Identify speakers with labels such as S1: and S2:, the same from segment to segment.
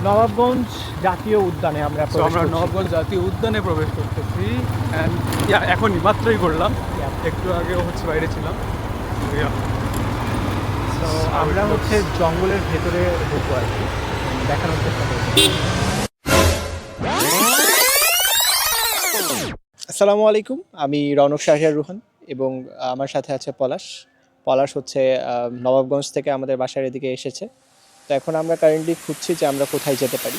S1: নবাবগঞ্জ জাতীয় উদ্যানে আমরা
S2: নবাবগঞ্জ জাতীয় উদ্যানে প্রবেশ করতেছি। অ্যান্ড এখনই মাত্রই করলাম, একটু আগেও বাইরে ছিলাম।
S1: তো আমরা জঙ্গলের ভেতরে ঢুকবো আর কি, দেখানোর চেষ্টা করছি। আসসালামু আলাইকুম, আমি রৌনক শাহরিয়ার রুহান এবং আমার সাথে আছে পলাশ। নবাবগঞ্জ থেকে আমাদের বাসার এদিকে এসেছে। তো এখন আমরা কারেন্টলি খুঁজছি যে আমরা কোথায় যেতে পারি।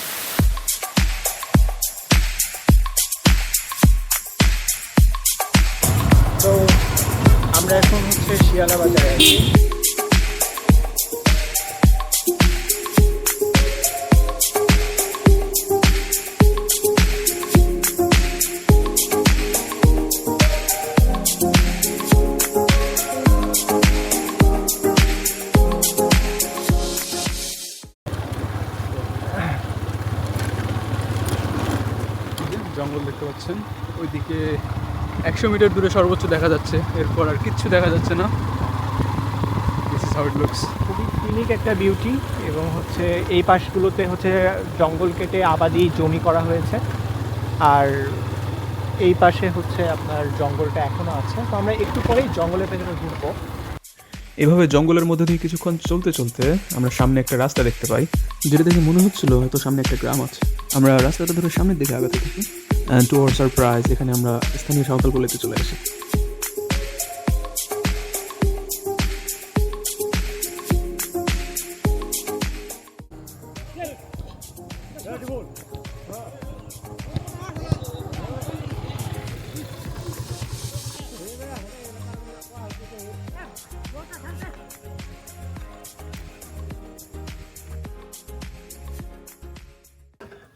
S1: তো আমরা এখন শিয়ালা বাজারে আছি।
S2: জঙ্গল দেখতে পাচ্ছেন, ওইদিকে 100 মিটার দূরে সর্বোচ্চ দেখা যাচ্ছে, এরপর আর কিচ্ছু দেখা যাচ্ছে না। This is how it looks.
S1: খুবই ইউনিক একটা বিউটি, এবং এই পাশগুলোতে জঙ্গল কেটে আবাদি জমি করা হয়েছে, আর এই পাশে আপনার জঙ্গলটা এখনও আছে। তো আমরা একটু পরেই জঙ্গলের ভেতরে ঘুরবো।
S3: এভাবে জঙ্গলের মধ্যে দিয়ে কিছুক্ষণ চলতে চলতে আমরা সামনে একটা রাস্তা দেখতে পাই, যেটা দেখে মনে হচ্ছিল হয়তো সামনে একটা গ্রাম আছে। আমরা রাস্তাটা ধরে সামনের দিকে আগাতে থাকি, অ্যান্ড টু আওয়ার সারপ্রাইজ এখানে আমরা স্থানীয় সাঁওতাল গলিতে চলে আসি।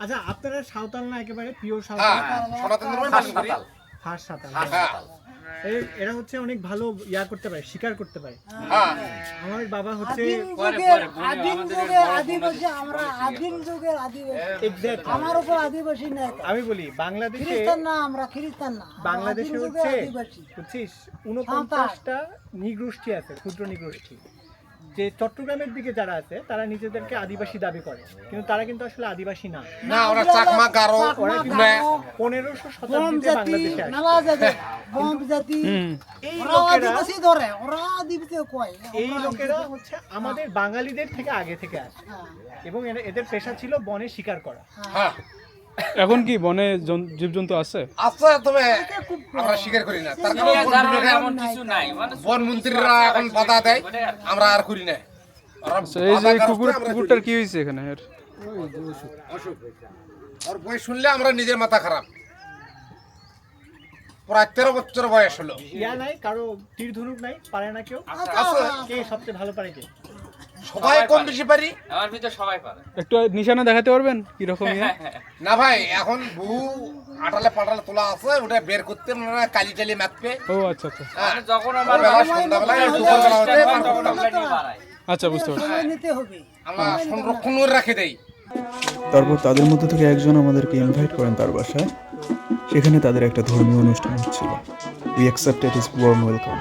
S1: আচ্ছা, আপনারা সাঁওতাল না একেবারে পিওর সাঁওতাল? এরা অনেক ভালো করতে পারে, শিকার করতে পারে। আমার বাবা আমি বলি বাংলাদেশে 49টা নৃগোষ্ঠী আছে, ক্ষুদ্র নৃগোষ্ঠী। যে চট্টগ্রামের দিকে যারা আছে তারা নিজেদেরকে আদিবাসী দাবি করে, কিন্তু তারা কিন্তু আসলে আদিবাসী না। ওরা 1500 শতাব্দীতে বাংলাদেশে আসে। এই লোকেরা আমাদের বাঙালিদের থেকে আগে থেকে আসে, এবং এদের পেশা ছিল বনে শিকার করা।
S2: এখন কি বনে জীবজন্তু আছে?
S4: তবে আমরা স্বীকার করি না, তার কারণ বন মন্ত্রীরা এখন বাধা দেয়, আমরা আর করি না।
S2: এই যে কুকুরটার কি হয়েছে এখানে?
S4: ওর বয়স শুনলে আমরা নিজের মাথা খারাপ। প্রায় 13 বছর বয়স হলো।
S1: নাই কারো তীর ধনুক নাই, পারে না কেউ? কে সবচেয়ে ভালো পারে? কে?
S4: সবাই কম বেশি পারি,
S5: আমার ভিতর সবাই পারে।
S2: একটু নিশানা দেখাতে পারবেন কি রকম?
S4: না ভাই, এখন বহু আটালে পাটালে তোলা আছে, ওটা বের করতে কালি টালি মাপবে।
S2: ও আচ্ছা আচ্ছা,
S5: যখন আমার
S4: সন্ধ্যাবেলায় দুপুরবেলা হতে
S2: আচ্ছা, বুঝতে পারছি।
S4: আমরা সংরক্ষণ করে রাখে দেই।
S3: তারপর তাদের মধ্যে থেকে একজন আমাদেরকে ইনভাইট করেন তার বাসায়। সেখানে তাদের একটা ধর্মীয় অনুষ্ঠান হচ্ছিল। We accepted his warm welcome.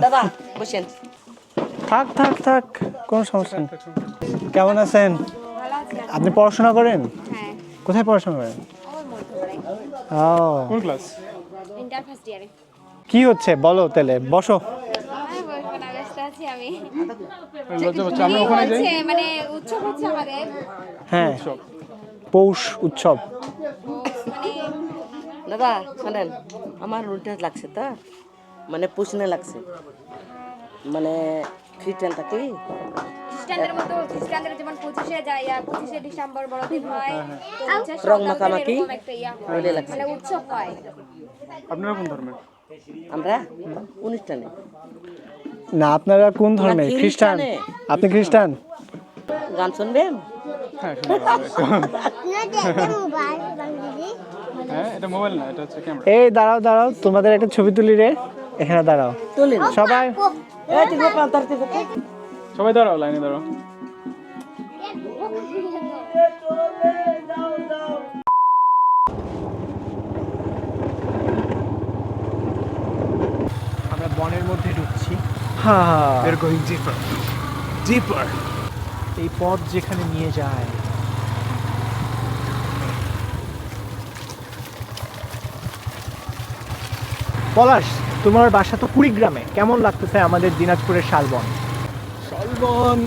S6: দাদা বসেন।
S1: থাক থাক থাক, কোনো সমস্যা নেই। কেমন আছেন? আপনি পড়াশোনা করেন?
S7: হ্যাঁ।
S1: কোথায় পড়াশোনা করেন?
S2: কোন ক্লাস?
S7: ইন্টার ফার্স্ট ইয়ারে।
S1: কি হচ্ছে বলো তাহলে, বসো।
S2: আমরা ওখানে যাই।
S7: মানে উৎসব হচ্ছে আমাদের।
S1: হ্যাঁ, পৌষ উৎসব।
S6: দাদা শোনেন, আমার উল্টা লাগছে তো, মানে প্রশ্নে লাগছে, মানে খ্রিস্টানটা কি
S7: খ্রিস্টানদের মতো, খ্রিস্টানদের যেমন 25শে ডিসেম্বর বড়দিন হয়, তো
S6: রং মাখামাখি
S7: মানে উৎসব হয়।
S2: আপনারা কোন ধর্মের?
S6: আমরা অনুষ্ঠানে।
S1: না, আপনারা কোন ধর্মের? খ্রিস্টান। আপনি খ্রিস্টান?
S6: গান শুনবেন?
S2: হ্যাঁ, এটা মোবাইল না, এটা হচ্ছে ক্যামেরা।
S1: এই দাঁড়াও দাঁড়াও, তোমাদের একটা ছবি তুলি রে। এখানে দাঁড়াও সবাই।
S2: সবাই দাঁড়াও, লাইনে দাঁড়াও।
S1: আমরা বনের মধ্যে ঢুকছি। হ্যাঁ,
S2: We're going deeper. Deeper.
S1: এই পথ যেখানে নিয়ে যায়। পলাশ, তোমার বাসা তো কুড়িগ্রামে, কেমন লাগতেছে আমাদের দিনাজপুরের শালবন?
S2: শালবন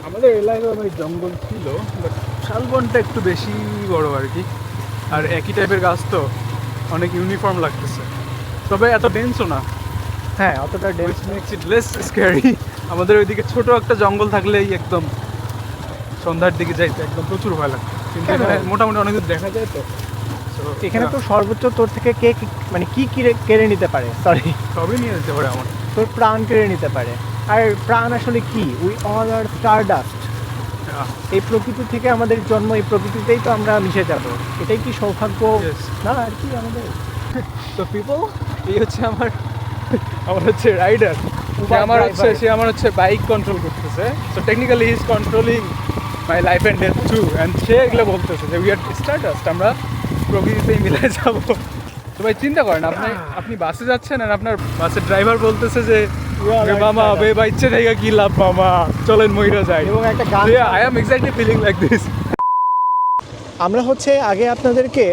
S2: আমাদের এলাকায় ভাই জঙ্গল ছিল, বাট শালবনটা একটু বেশি বড় আর কি, আর একই টাইপের গাছ তো অনেক ইউনিফর্ম লাগতেছে, তবে এত ডেন্সও না,
S1: হ্যাঁ, অতটা dense
S2: which makes it less scary. আমাদের ওইদিকে ছোট একটা জঙ্গল থাকলেই একদম সন্ধ্যার দিকে যাইতে একদম প্রচুর ভয় লাগতো, কিন্তু
S1: কেন?
S2: এখানে মোটামুটি অনেক দূর দেখা যায় তো। So,
S1: এখানে তো
S2: yeah,
S1: সর্বোচ্চ তোর থেকে কে মানে কি কেড়ে নিতে পারে, সরি,
S2: সবই নিয়ে যেতে পারে আমার।
S1: তোর প্রাণ কেড়ে নিতে পারে। আর প্রাণ আসলে কি? We all are stardust.
S2: Yeah.
S1: এই প্রকৃতি থেকে আমাদের জন্ম, এই প্রকৃতিতেই তো আমরা মিশে যাব। এটাই কি সৌভাগ্য
S2: Yes.
S1: না আর কি আমাদের?
S2: তো পিপল, এই হচ্ছে আমার হচ্ছে রাইডার, সে আমার হচ্ছে বাইক কন্ট্রোল করতেছে, so technically he is controlling my life and death too, and সে এগুলো বলতেছে যে উই আর স্টারডাস্ট, আমরা প্রকৃতিতেই মিলে যাব। তো ভাই চিন্তা করেন, আপনি বাসে যাচ্ছেন আর আপনার বাসের ড্রাইভার বলতেছে যে "রে মামা বে বা ইচ্ছে থেকে কি লাভ মামা, চলেন মইরা যাই",
S1: এবং একটা গান,
S2: I am exactly feeling like this.
S1: আমরা হচ্ছে আগে আপনাদেরকে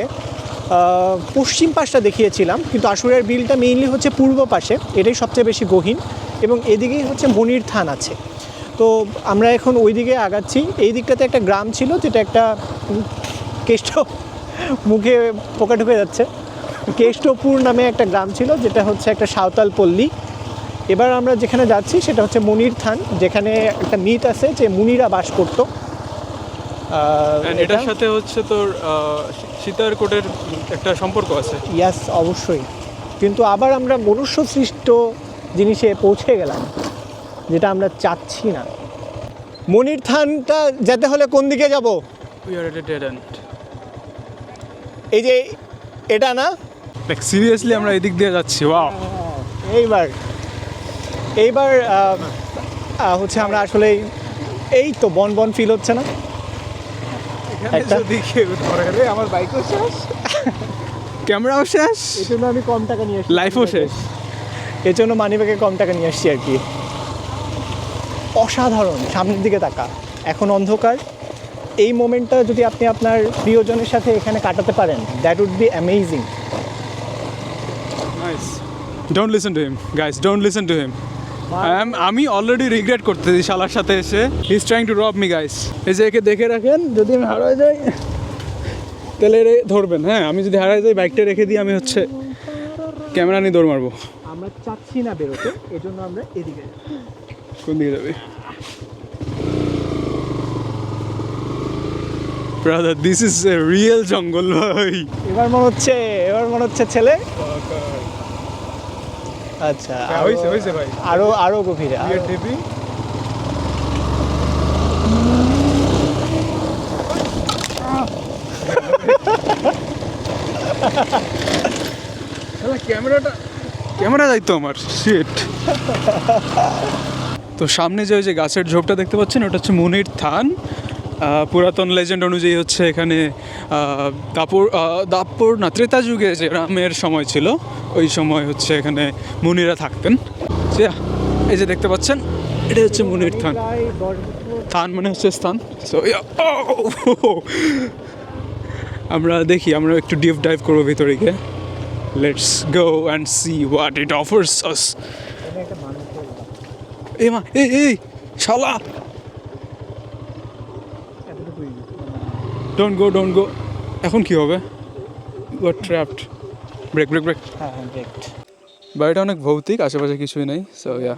S1: পশ্চিম পাশটা দেখিয়েছিলাম, কিন্তু আশুলিয়ার বিলটা মেইনলি হচ্ছে পূর্ব পাশে, এটাই সবচেয়ে বেশি গহীন, এবং এদিকেই হচ্ছে মনির থান আছে। তো আমরা এখন ওই দিকে আগাচ্ছি। এই দিকটাতে একটা গ্রাম ছিল, যেটা একটা কেষ্ট, মুখে পোকা ঢুকে যাচ্ছে, কেষ্টপুর নামে একটা গ্রাম ছিল, যেটা হচ্ছে একটা সাঁওতাল পল্লী। এবার আমরা যেখানে যাচ্ছি সেটা হচ্ছে মনির থান, যেখানে একটা মিথ আছে যে মুনিরা বাস করতো।
S2: এটার সাথে হচ্ছে তোর সীতারকোটের একটা সম্পর্ক আছে।
S1: ইয়াস, অবশ্যই। কিন্তু আবার আমরা মনুষ্য সৃষ্ট জিনিসে পৌঁছে গেলাম, যেটা আমরা চাচ্ছি না। মনির থানটা যেতে হলে কোন দিকে যাব?
S2: We are at a dead and.
S1: এই যে এটা না,
S2: লাইক সিরিয়াসলি আমরা এদিক দিয়ে যাচ্ছি, ওয়াও।
S1: এইবার হচ্ছে আমরা আসলে এই তো বন বন ফিল হচ্ছে না? একটা
S2: আমার বাইকও শেষ, ক্যামেরাও শেষ,
S1: এই জন্য আমি কম টাকা নিয়ে আসছি,
S2: লাইফও শেষ।
S1: এর জন্য মানিব্যাগে কম টাকা নিয়ে আসছি আর কি। অসাধারণ, সামনের দিকে তাকা, এখন অন্ধকার। এই মোমেন্টটা যদি আপনি আপনার প্রিয়জনের সাথে এখানে কাটাতে পারেন, that would be amazing.
S2: Nice. Don't listen to him guys, don't listen to him. আমি অলরেডি রিগ্রেট করতেছি শালার সাথে এসে। He is trying to rob me guys. এই যে একে দেখে রাখেন, যদি আমি হারায় যাই তাহলে ধরবেন। হ্যাঁ, আমি যদি হারায় যাই বাইকটা রেখে দিয়ে আমি হচ্ছে ক্যামেরা নিয়ে দৌড় মারবো।
S1: আমরা চাচ্ছি না বেরোতে, এজন্য আমরা এদিকে যাই।
S2: কোন দিকে যাবে? Brother, this is a real জঙ্গল ভাই।
S1: এবার মনে হচ্ছে ছেলে। আচ্ছা,
S2: হয়েছে ভাই,
S1: আরো গভীরে।
S2: ডিপি। ক্যামেরা দায়িত্ব আমার, শিট। তো সামনে যে গাছের ঝোপটা দেখতে পাচ্ছেন, ওটা হচ্ছে মুনির থান। পুরাতন লেজেন্ড অনুযায়ী হচ্ছে এখানে দাপর না, ত্রেতা যুগে যে রামের সময় ছিল, ওই সময় হচ্ছে এখানে মুনিরা থাকতেন। এই যে দেখতে পাচ্ছেন, এটা হচ্ছে মুনির থান। থান মানে হচ্ছে স্থান। সো আমরা একটু ডিপ ডাইভ করবো ভিতরে গিয়ে। Let's go and see what it offers us. এই শালা, ডোন্ট গো। এখন কি হবে? Got trapped. ব্রেক।
S1: হ্যাঁ,
S2: বাড়িটা অনেক ভৌতিক, আশেপাশে কিছুই নেই। So yeah,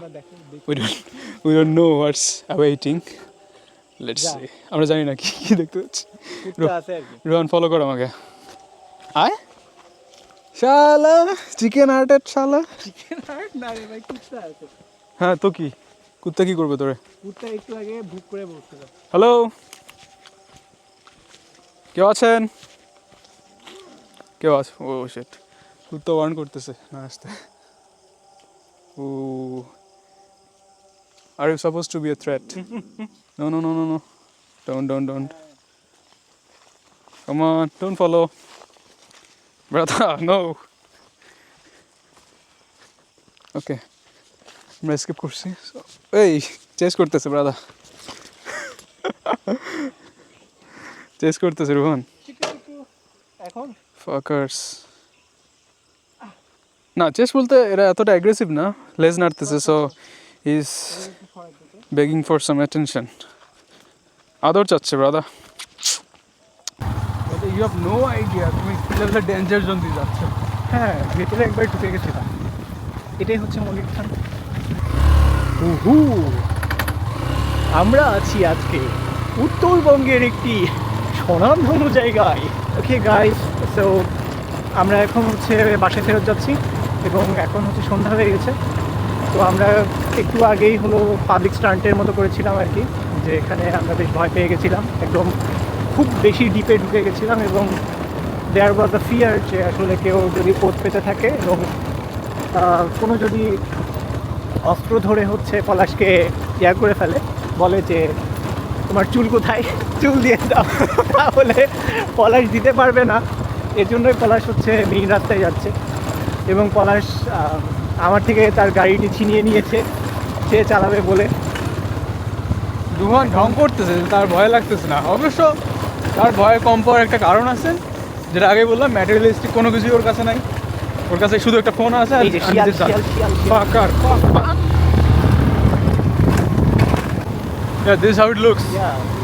S2: we don't know what's awaiting. Let's see. আমরা জানি না কি দেখতে পাচ্ছি। রোহান, ফলো কর আমাকে। আয় শালা, চিকেন হার্টেড শালা। হ্যাঁ তো কি, কুত্তা কি করবে তোরে?
S1: কুত্তা একটু আগে ভুক করে বসছিল।
S2: হ্যালো, কেউ আছেন? ও শিট, কুত্তা ওয়ার্ন করতেছে না আসতে। ও, are you suppose to be a threat? No, don't. Come on, don't follow. Brother, no. Okay. আমরা স্কিপ করছি So, এই চেস করতেছে ব্রাদা চেস করতেছে রোহন
S1: এখন
S2: ফাকার্স না চেস বলতে এরা এতটা অ্যাগ্রেসিভ না লেজ নাড়তেছে so is begging for some attention আদর চাচ্ছে brother you have no idea তুমি কি লেভেলের ডেঞ্জার জোন দিয়ে যাচ্ছ
S1: হ্যাঁ ভেতরে একবার ঢুকে গেছিলাম এটাই হচ্ছে মল্লিক খান উহু আমরা আছি আজকে উত্তরবঙ্গের একটি স্বনামধন্য জায়গায় ওকে গাইস সো আমরা এখন হচ্ছে বাসায় ফেরত যাচ্ছি এবং এখন হচ্ছে সন্ধ্যা হয়ে গেছে তো আমরা একটু আগেই হলো পাবলিক স্টান্টের মতো করেছিলাম আর কি যে এখানে আমরা বেশ ভয় পেয়ে গেছিলাম একদম খুব বেশি ডিপে ঢুকে গেছিলাম এবং দেয়ার ওয়াজ দ্য ফিয়ার যে আসলে কেউ যদি পোত পেতে থাকে এবং কোনো যদি অস্ত্র ধরে হচ্ছে পলাশকে ইয়া করে ফেলে বলে যে তোমার চুল কোথায় চুল দিয়ে দাও তাহলে পলাশ দিতে পারবে না এর জন্যই পলাশ হচ্ছে মেইন রাস্তায় যাচ্ছে এবং পলাশ আমার থেকে তার গাড়িটি ছিনিয়ে নিয়েছে সে চালাবে বলে
S2: রোহন ঢং করতেছে তার ভয় লাগতেছে না অবশ্য তার ভয় কম পাওয়ার একটা কারণ আছে যেটা আগে বললাম ম্যাটেরিয়ালিস্টিক কোনো কিছুই ওর কাছে নাই ওর কাছে শুধু একটা ফোন আছে আর
S1: এই যে শিয়াল শিয়াল শিয়াল
S2: ফাকার Yeah, this is how it looks.
S1: Yeah.